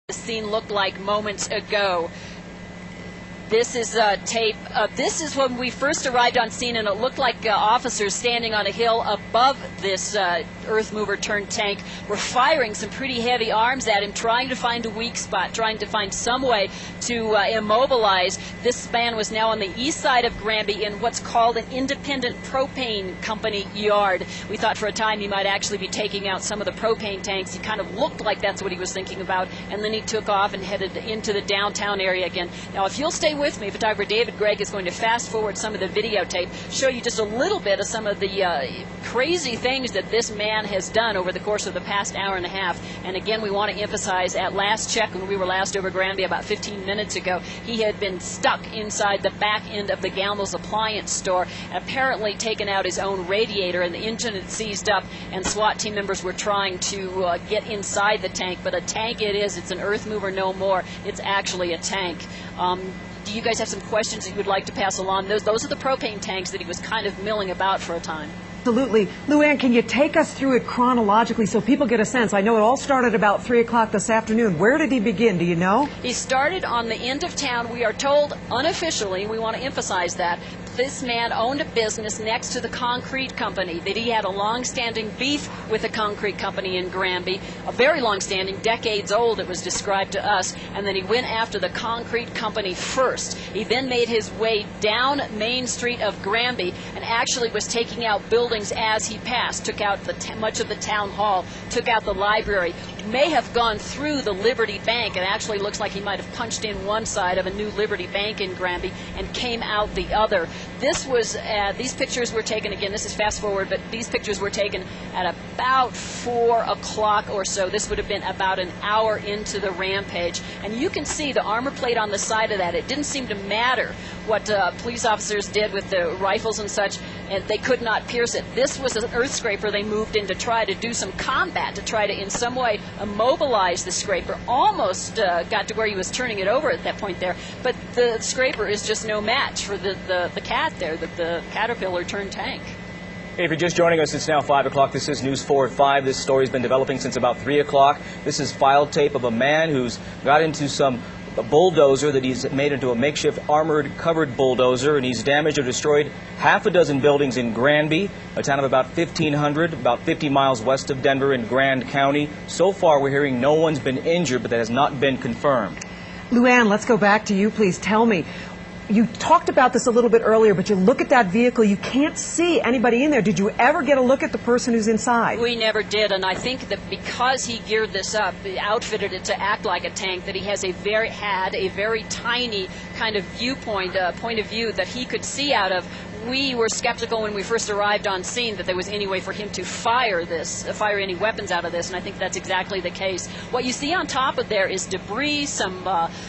The scene looked like moments ago. This is tape. This is when we first arrived on scene, and it looked like officers standing on a hill above this earth mover turned tank were firing some pretty heavy arms at him, trying to find a weak spot, trying to find some way to immobilize. This man was now on the east side of Granby in what's called an independent propane company yard. We thought for a time he might actually be taking out some of the propane tanks. He kind of looked like that's what he was thinking about, and then he took off and headed into the downtown area again. Now, if you'll stay with me, photographer David Gregg is going to fast forward some of the videotape, show you just a little bit of some of the crazy things that this man has done over the course of the past hour and a half. And again, we want to emphasize, at last check, when we were last over Granby about 15 minutes ago, he had been stuck inside the back end of the Gamble's appliance store, apparently taken out his own radiator, and the engine had seized up, and SWAT team members were trying to get inside the tank. But a tank it is. It's an earth mover no more. It's actually a tank. Do you guys have some questions that you would like to pass along? Those are the propane tanks that he was kind of milling about for a time. Absolutely. Luann, can you take us through it chronologically so people get a sense? I know it all started about 3 o'clock this afternoon. Where did he begin? Do you know? He started on the end of town. We are told unofficially, we want to emphasize that, this man owned a business next to the concrete company, that he had a long-standing beef with the concrete company in Granby, a very long-standing, decades old, it was described to us, and then he went after the concrete company first. He then made his way down Main Street of Granby and actually was taking out buildings as he passed, took out much of the town hall, took out the library, may have gone through the Liberty Bank. It actually looks like he might have punched in one side of a new Liberty Bank in Granby and came out the other. This was, these pictures were taken, again, this is fast forward, but these pictures were taken at about 4 o'clock or so. This would have been about an hour into the rampage. And you can see the armor plate on the side of that. It didn't seem to matter what police officers did with the rifles and such, and they could not pierce it. This was an earth scraper they moved in to try to do some combat, to try to in some way immobilize the scraper. Almost got to where he was turning it over at that point there, but the scraper is just no match for the cat there, the Caterpillar turned tank. Hey, if you're just joining us, it's now 5 o'clock. This is News 4 at 5. This story's been developing since about 3 o'clock. This is file tape of a man who's got into some bulldozer that he's made into a makeshift armored covered bulldozer, and he's damaged or destroyed half a dozen buildings in Granby, a town of about 1,500, about 50 miles west of Denver in Grand County. So far, we're hearing no one's been injured, but that has not been confirmed. Luann, let's go back to you, please. Tell me, you talked about this a little bit earlier, but you look at that vehicle, you can't see anybody in there. Did you ever get a look at the person who's inside? We never did, and I think that because he geared this up, outfitted it to act like a tank, that he has had a very tiny kind of point of view that he could see out of. We were skeptical when we first arrived on scene that there was any way for him to fire any weapons out of this, and I think that's exactly the case. What you see on top of there is debris, some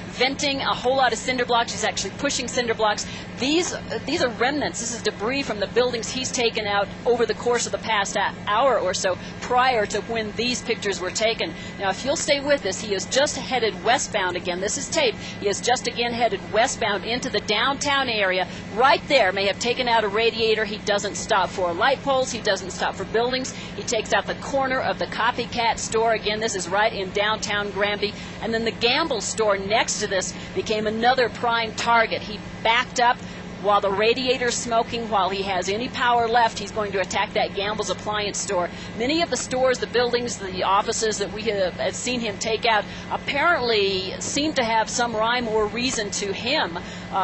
venting, a whole lot of cinder blocks. He's actually pushing cinder blocks. These are remnants. This is debris from the buildings he's taken out over the course of the past hour or so prior to when these pictures were taken. Now, if you'll stay with us, he has just headed westbound again. This is tape. He has just again headed westbound into the downtown area. Right there, may have taken out a radiator. He doesn't stop for light poles. He doesn't stop for buildings. He takes out the corner of the copycat store. Again, this is right in downtown Granby. And then the Gamble store next to this became another prime target. He backed up while the radiator's smoking, while he has any power left. He's going to attack that Gamble's appliance store. Many of the stores, the buildings, the offices that we have seen him take out apparently seem to have some rhyme or reason to him,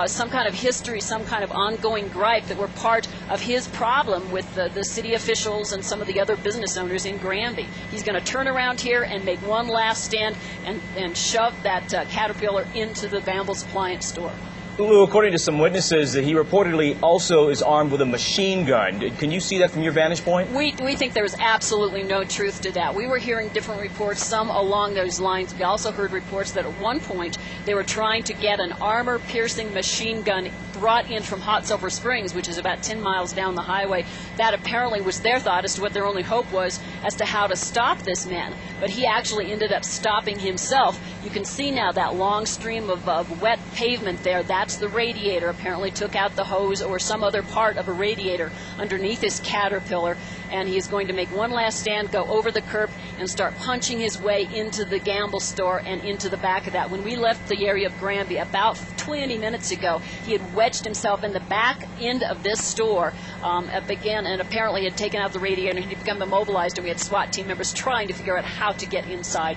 some kind of history, some kind of ongoing gripe that were part of his problem with the city officials and some of the other business owners in Granby. He's going to turn around here and make one last stand and shove that Caterpillar into the Gamble's appliance store. Lou, according to some witnesses, he reportedly also is armed with a machine gun. Can you see that from your vantage point? We think there is absolutely no truth to that. We were hearing different reports, some along those lines. We also heard reports that at one point they were trying to get an armor-piercing machine gun brought in from Hot Sulphur Springs, which is about 10 miles down the highway. That apparently was their thought as to what their only hope was as to how to stop this man. But he actually ended up stopping himself. You can see now that long stream of wet pavement there. That's the radiator. Apparently took out the hose or some other part of a radiator underneath his Caterpillar, and he is going to make one last stand, go over the curb, and start punching his way into the gamble store and into the back of that. When we left the area of Granby about 20 minutes ago, he had wedged himself in the back end of this store, and apparently had taken out the radiator, and he'd become immobilized, and we had SWAT team members trying to figure out how to get inside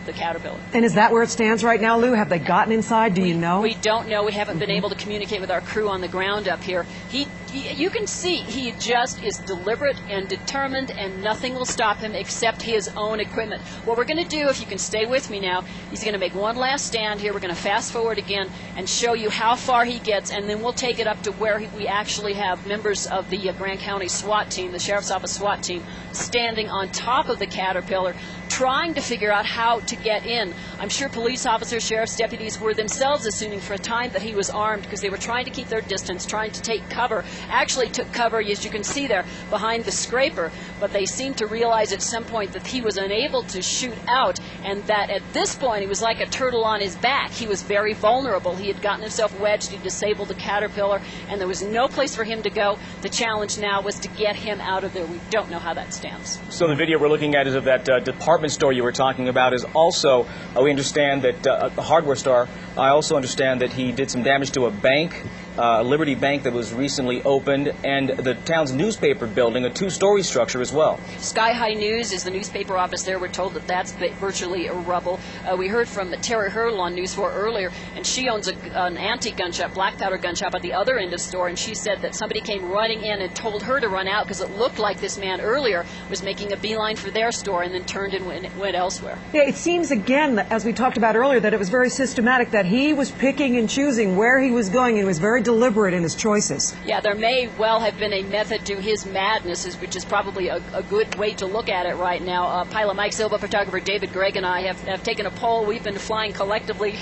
the Caterpillar. And is that where it stands right now, Lou? Have they gotten inside? Do you know? We don't know. We haven't been able to communicate with our crew on the ground up here. You can see he just is deliberate and determined, and nothing will stop him except his own equipment. What we're going to do, if you can stay with me now, he's going to make one last stand here. We're going to fast forward again and show you how far he gets, and then we'll take it up to where we actually have members of the Grand County SWAT team, the Sheriff's Office SWAT team, standing on top of the Caterpillar, trying to figure out how to get in. I'm sure police officers, sheriff's deputies were themselves assuming for a time that he was armed, because they were trying to keep their distance, trying to take cover. Actually took cover, as you can see there, behind the scraper, but they seemed to realize at some point that he was unable to shoot out, and that at this point he was like a turtle on his back. He was very vulnerable. He had gotten himself wedged, he disabled the Caterpillar, and there was no place for him to go. The challenge now was to get him out of there. We don't know how that stands. So the video we're looking at is of that department store you were talking about. Is also, we understand that the hardware store, I also understand that he did some damage to a bank, Liberty Bank, that was recently opened, and the town's newspaper building, a two-story structure as well. Sky High News is the newspaper office there. We're told that that's virtually a rubble. We heard from Terry Hurdle on News 4 earlier, and she owns an antique gun shop, black powder gun shop at the other end of the store, and she said that somebody came running in and told her to run out because it looked like this man earlier was making a beeline for their store and then turned and went elsewhere. Yeah, it seems, again, as we talked about earlier, that it was very systematic, that he was picking and choosing where he was going. He was very deliberate in his choices. Yeah, there may well have been a method to his madness, which is probably a good way to look at it right now. Pilot Mike Silva, photographer David Gregg, and I have taken a poll. We've been flying collectively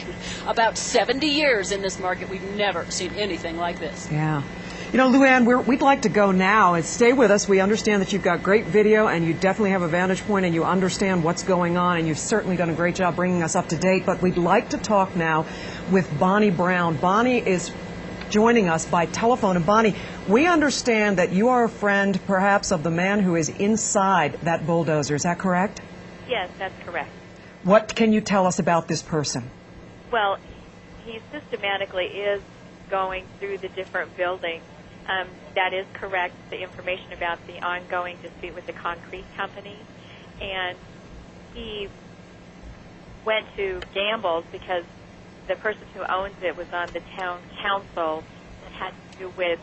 about 70 years in this market. We've never seen anything like this. Yeah. You know, Luann, we'd like to go now, and stay with us. We understand that you've got great video, and you definitely have a vantage point, and you understand what's going on, and you've certainly done a great job bringing us up to date. But we'd like to talk now with Bonnie Brown. Bonnie is joining us by telephone. And Bonnie, we understand that you are a friend, perhaps, of the man who is inside that bulldozer. Is that correct? Yes, that's correct. What can you tell us about this person? Well, he systematically is going through the different buildings. That is correct, the information about the ongoing dispute with the concrete company. And he went to Gamble's because the person who owns it was on the town council. It had to do with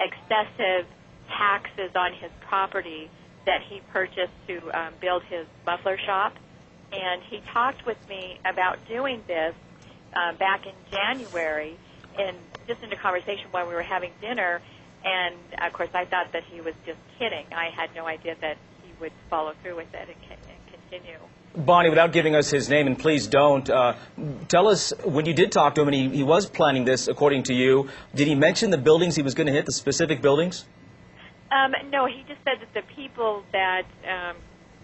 excessive taxes on his property that he purchased to build his muffler shop. And he talked with me about doing this back in January, just in a conversation while we were having dinner, and of course I thought that he was just kidding. I had no idea that he would follow through with it and continue. Bonnie, without giving us his name, and please don't, tell us, when you did talk to him, and he was planning this, according to you, did he mention the buildings he was going to hit, the specific buildings? No, he just said that the people that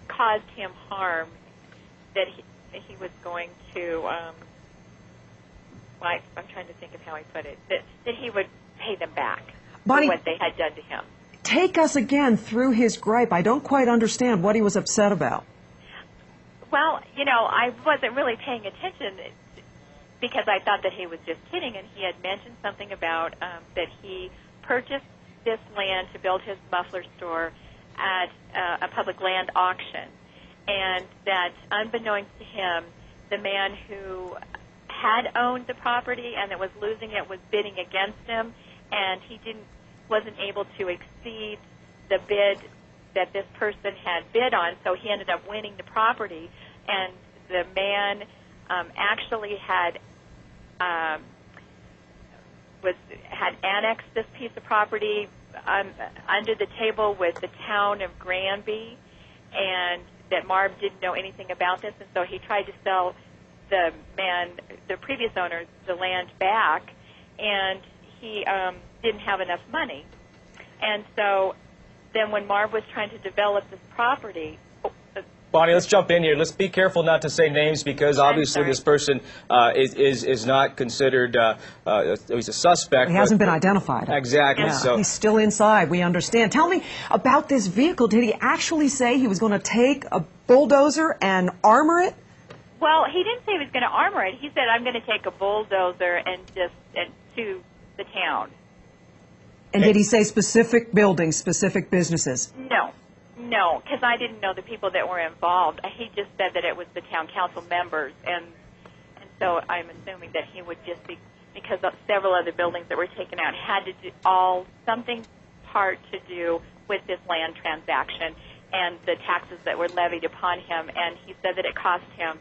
caused him harm, that he was going to... I'm trying to think of how he put it, that he would pay them back Bonnie, for what they had done to him. Take us again through his gripe. I don't quite understand what he was upset about. Well, you know, I wasn't really paying attention because I thought that he was just kidding, and he had mentioned something about that he purchased this land to build his muffler store at a public land auction, and that unbeknownst to him, the man who had owned the property and that was losing it was bidding against him, and he wasn't able to exceed the bid that this person had bid on, so he ended up winning the property. And the man actually had annexed this piece of property under the table with the town of Granby, and that Marv didn't know anything about this, and so he tried to sell the previous owner, the land back, and he didn't have enough money. And so then when Marv was trying to develop this property... Bonnie, let's jump in here. Let's be careful not to say names because obviously this person is not considered, he's a suspect. He hasn't been identified. Exactly. Yeah. So he's still inside, we understand. Tell me about this vehicle. Did he actually say he was going to take a bulldozer and armor it? Well, he didn't say he was going to armor it. He said, I'm going to take a bulldozer and to the town. And did he say specific buildings, specific businesses? No, because I didn't know the people that were involved. He just said that it was the town council members, and so I'm assuming that he would just be, because of several other buildings that were taken out had to do something part to do with this land transaction and the taxes that were levied upon him, and he said that it cost him